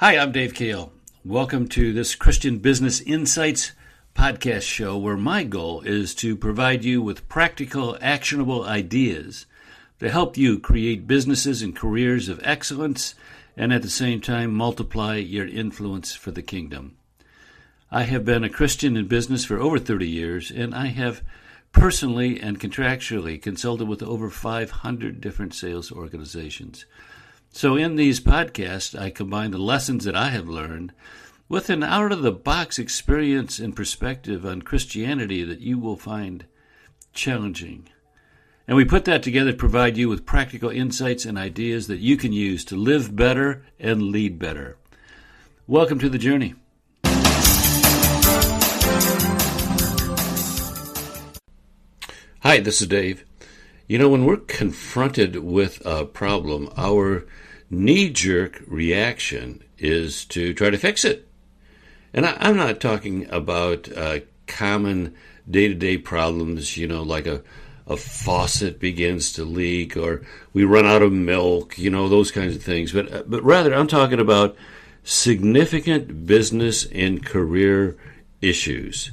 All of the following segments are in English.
Hi, I'm Dave Kale. Welcome to this Christian Business Insights podcast show where my goal is to provide you with practical, actionable ideas to help you create businesses and careers of excellence and at the same time multiply your influence for the kingdom. I have been a Christian in business for over 30 years, and I have personally and contractually consulted with over 500 different sales organizations. So in these podcasts, I combine the lessons that I have learned with an out-of-the-box experience and perspective on Christianity that you will find challenging. And we put that together to provide you with practical insights and ideas that you can use to live better and lead better. Welcome to the journey. Hi, this is Dave. You know, when we're confronted with a problem, our knee-jerk reaction is to try to fix it. And I'm not talking about common day-to-day problems, like a faucet begins to leak or we run out of milk, those kinds of things. But rather, I'm talking about significant business and career issues.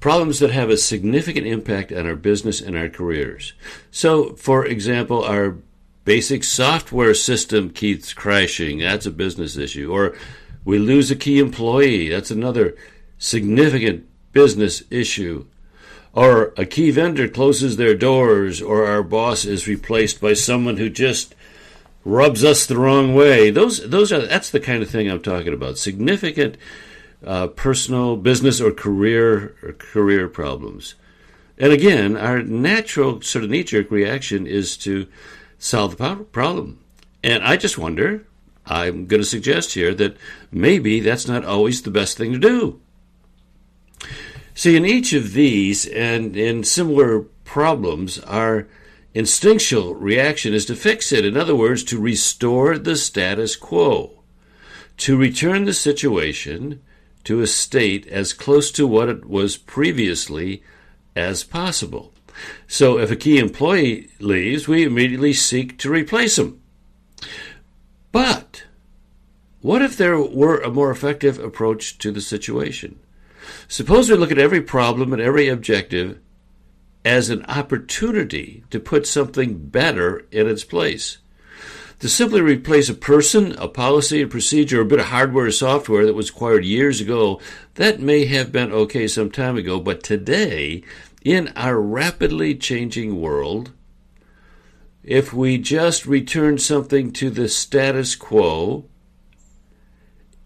Problems that have a significant impact on our business and our careers. So, for example, our basic software system keeps crashing. That's a business issue. Or we lose a key employee. That's another significant business issue. Or a key vendor closes their doors, or our boss is replaced by someone who just rubs us the wrong way. That's the kind of thing I'm talking about. Significant personal, business, or career problems. And again, our natural sort of knee-jerk reaction is to solve the problem. And I just wonder, I'm going to suggest here that maybe that's not always the best thing to do. See, in each of these and in similar problems, our instinctual reaction is to fix it. In other words, to restore the status quo, to return the situation to a state as close to what it was previously as possible. So if a key employee leaves, we immediately seek to replace him. But what if there were a more effective approach to the situation? Suppose we look at every problem and every objective as an opportunity to put something better in its place. To simply replace a person, a policy, a procedure, or a bit of hardware or software that was acquired years ago, that may have been okay some time ago, but today, in our rapidly changing world, if we just return something to the status quo,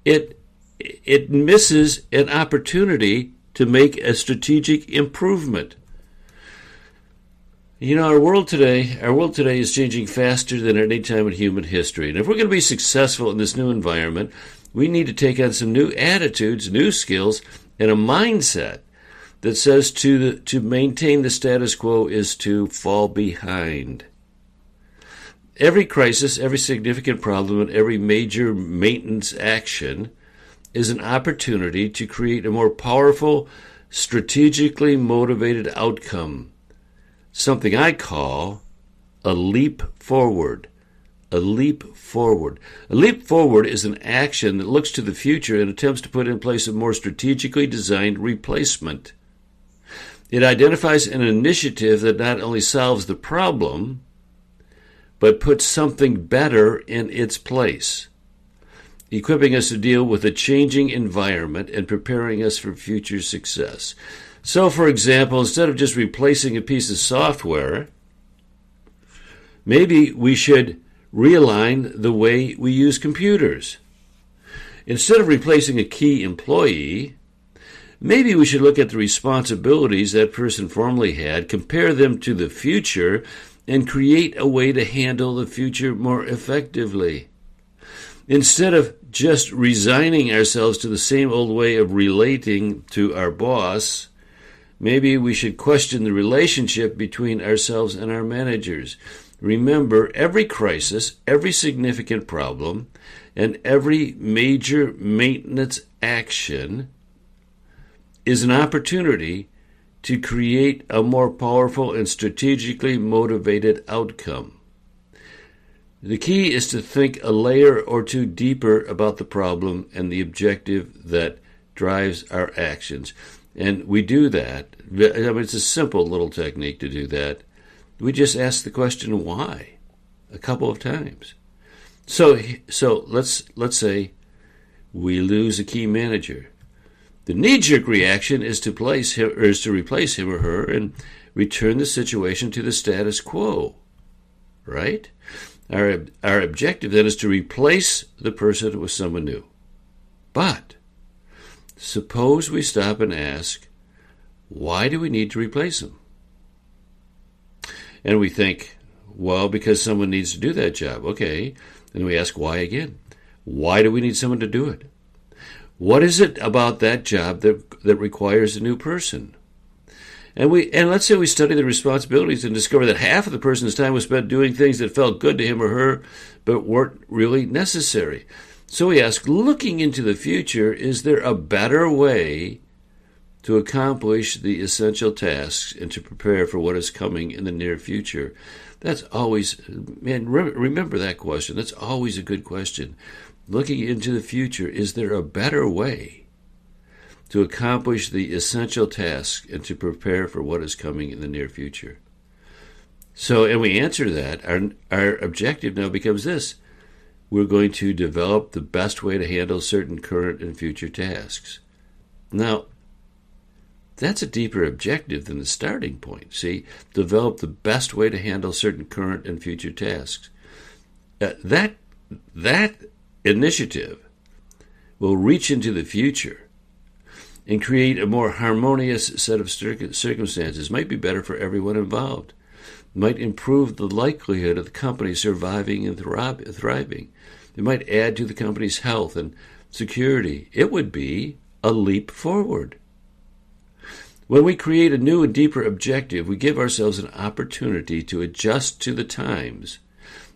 it misses an opportunity to make a strategic improvement. Our world today is changing faster than any time in human history. And if we're going to be successful in this new environment, we need to take on some new attitudes, new skills, and a mindset that says to maintain the status quo is to fall behind. Every crisis, every significant problem, and every major maintenance action is an opportunity to create a more powerful, strategically motivated outcome. Something I call a leap forward. A leap forward. A leap forward is an action that looks to the future and attempts to put in place a more strategically designed replacement. It identifies an initiative that not only solves the problem, but puts something better in its place, equipping us to deal with a changing environment and preparing us for future success. So, for example, instead of just replacing a piece of software, maybe we should realign the way we use computers. Instead of replacing a key employee, maybe we should look at the responsibilities that person formerly had, compare them to the future, and create a way to handle the future more effectively. Instead of just resigning ourselves to the same old way of relating to our boss, maybe we should question the relationship between ourselves and our managers. Remember, every crisis, every significant problem, and every major maintenance action is an opportunity to create a more powerful and strategically motivated outcome. The key is to think a layer or two deeper about the problem and the objective that drives our actions. And we do that. I mean, it's a simple little technique to do that. We just ask the question why a couple of times. So let's say we lose a key manager. The knee-jerk reaction is to replace him or her and return the situation to the status quo, right? Our objective then is to replace the person with someone new. But suppose we stop and ask, why do we need to replace him? And we think, well, because someone needs to do that job. Okay. Then we ask why again. Why do we need someone to do it? What is it about that job that requires a new person? And let's say we study the responsibilities and discover that half of the person's time was spent doing things that felt good to him or her, but weren't really necessary. So we ask, looking into the future, is there a better way to accomplish the essential tasks and to prepare for what is coming in the near future? That's always, man, remember that question. That's always a good question. Looking into the future, is there a better way to accomplish the essential tasks and to prepare for what is coming in the near future? So, and we answer that, our objective now becomes this. We're going to develop the best way to handle certain current and future tasks. Now, that's a deeper objective than the starting point. See, develop the best way to handle certain current and future tasks. That initiative will reach into the future and create a more harmonious set of circumstances. Might be better for everyone involved. Might improve the likelihood of the company surviving and thriving. It might add to the company's health and security. It would be a leap forward. When we create a new and deeper objective, we give ourselves an opportunity to adjust to the times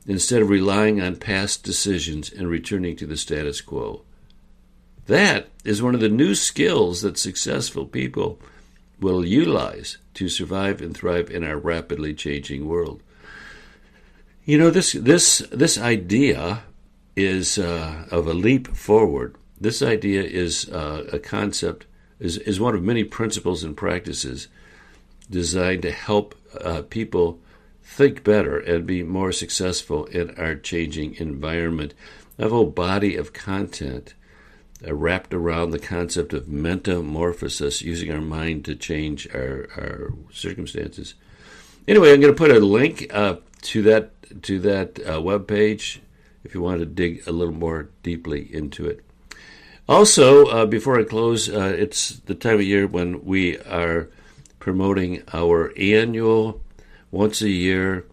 instead of relying on past decisions and returning to the status quo. That is one of the new skills that successful people will utilize to survive and thrive in our rapidly changing world. You know, this idea is of a leap forward. This idea is a concept, is one of many principles and practices designed to help people think better and be more successful in our changing environment. A whole body of content wrapped around the concept of metamorphosis, using our mind to change our circumstances. Anyway, I'm going to put a link to that web page if you want to dig a little more deeply into it. Also, before I close, it's the time of year when we are promoting our annual, once-a-year,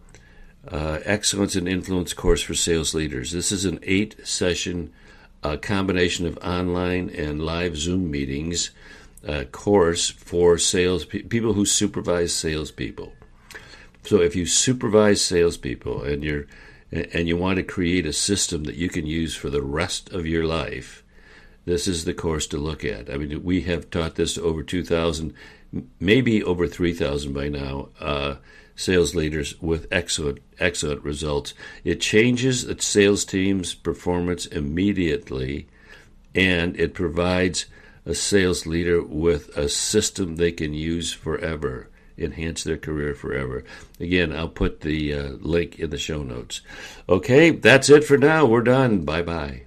Excellence and Influence course for sales leaders. This is an 8-session combination of online and live Zoom meetings course for sales people who supervise salespeople. So if you supervise salespeople and you want to create a system that you can use for the rest of your life, this is the course to look at. I mean, we have taught this to over 2,000, maybe over 3,000 by now, sales leaders with excellent results. It changes the sales team's performance immediately, and it provides a sales leader with a system they can use forever, enhance their career forever. Again, I'll put the link in the show notes. Okay, that's it for now. We're done. Bye-bye.